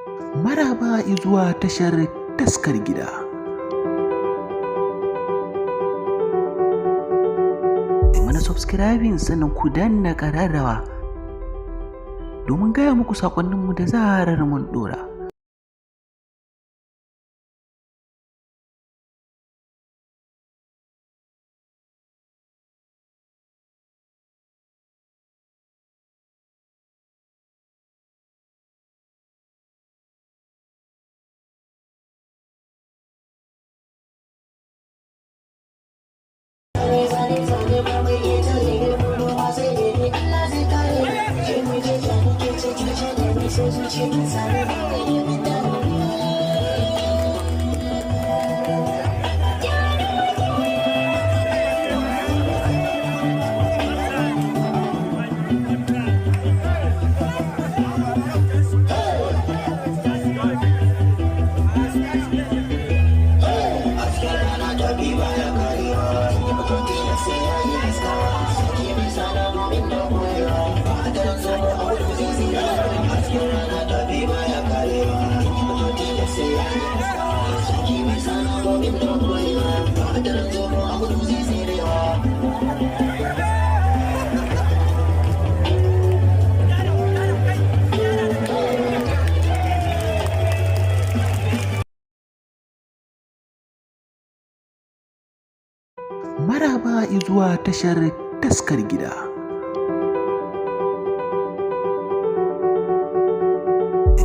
Maraba zuwa tashar taskar gida. Mana subscribing sannan ku danna ƙararrawa domin gaya muku saƙonninmu da zarar mun ɗora. Maraba zuwa tashar taskar gida.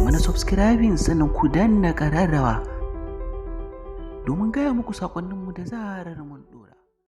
Mana subscribing sannan ku danna ƙararrawa domin gaya muku saƙonninmu da zarar mun ɗora.